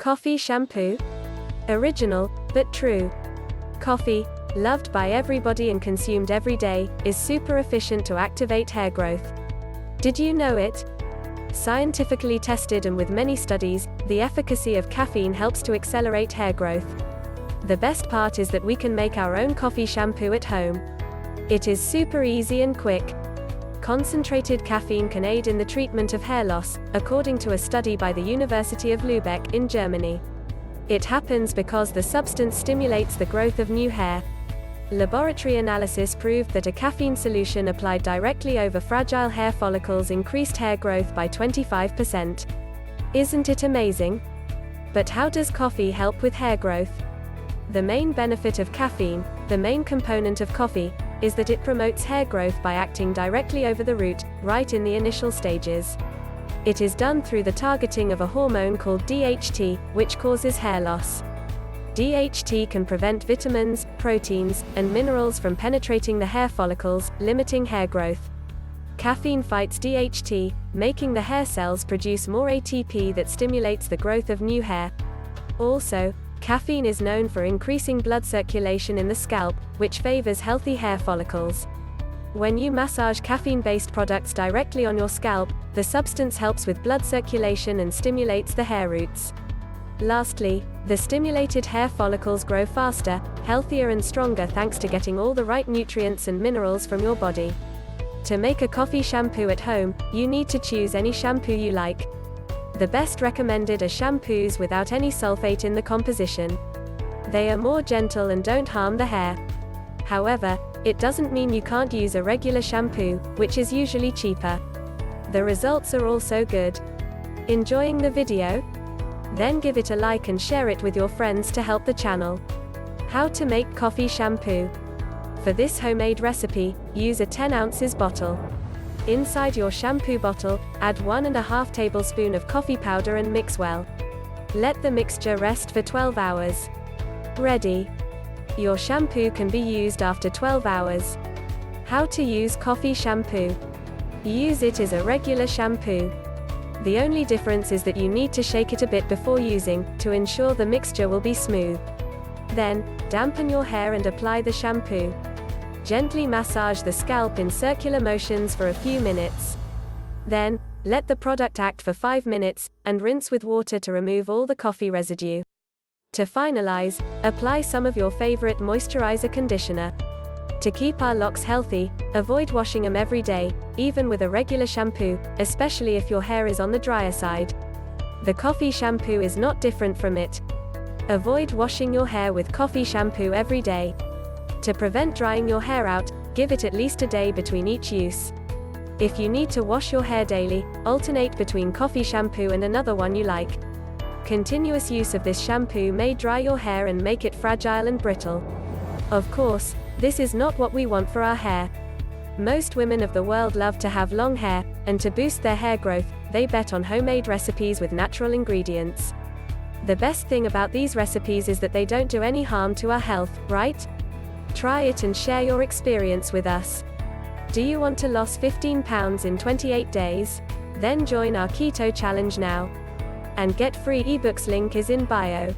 Coffee shampoo? Original, but true. Coffee, loved by everybody and consumed every day, is super efficient to activate hair growth. Did you know it? Scientifically tested and with many studies, the efficacy of caffeine helps to accelerate hair growth. The best part is that we can make our own coffee shampoo at home. It is super easy and quick. Concentrated caffeine can aid in the treatment of hair loss, according to a study by the University of Lübeck in Germany. It happens because the substance stimulates the growth of new hair. Laboratory analysis proved that a caffeine solution applied directly over fragile hair follicles increased hair growth by 25%. Isn't it amazing? But how does coffee help with hair growth? The main benefit of caffeine, the main component of coffee, is that it promotes hair growth by acting directly over the root, right in the initial stages. It is done through the targeting of a hormone called DHT, which causes hair loss. DHT can prevent vitamins, proteins, and minerals from penetrating the hair follicles, limiting hair growth. Caffeine fights DHT, making the hair cells produce more ATP that stimulates the growth of new hair. Also, caffeine is known for increasing blood circulation in the scalp, which favors healthy hair follicles. When you massage caffeine-based products directly on your scalp, the substance helps with blood circulation and stimulates the hair roots. Lastly, the stimulated hair follicles grow faster, healthier and stronger thanks to getting all the right nutrients and minerals from your body. To make a coffee shampoo at home, you need to choose any shampoo you like. The best recommended are shampoos without any sulfate in the composition. They are more gentle and don't harm the hair. However, it doesn't mean you can't use a regular shampoo, which is usually cheaper. The results are also good. Enjoying the video? Then give it a like and share it with your friends to help the channel. How to make coffee shampoo. For this homemade recipe, use a 10 ounces bottle. Inside your shampoo bottle, add 1.5 tablespoons of coffee powder and mix well. Let the mixture rest for 12 hours. Ready. Your shampoo can be used after 12 hours. How to use coffee shampoo. Use it as a regular shampoo. The only difference is that you need to shake it a bit before using, to ensure the mixture will be smooth. Then, dampen your hair and apply the shampoo. Gently massage the scalp in circular motions for a few minutes. Then, let the product act for 5 minutes, and rinse with water to remove all the coffee residue. To finalize, apply some of your favorite moisturizer conditioner. To keep our locks healthy, avoid washing them every day, even with a regular shampoo, especially if your hair is on the drier side. The coffee shampoo is not different from it. Avoid washing your hair with coffee shampoo every day. To prevent drying your hair out, give it at least a day between each use. If you need to wash your hair daily, alternate between coffee shampoo and another one you like. Continuous use of this shampoo may dry your hair and make it fragile and brittle. Of course, this is not what we want for our hair. Most women of the world love to have long hair, and to boost their hair growth, they bet on homemade recipes with natural ingredients. The best thing about these recipes is that they don't do any harm to our health, right? Try it and share your experience with us. Do you want to lose 15 pounds in 28 days? Then join our keto challenge now. And get free ebooks, link is in bio.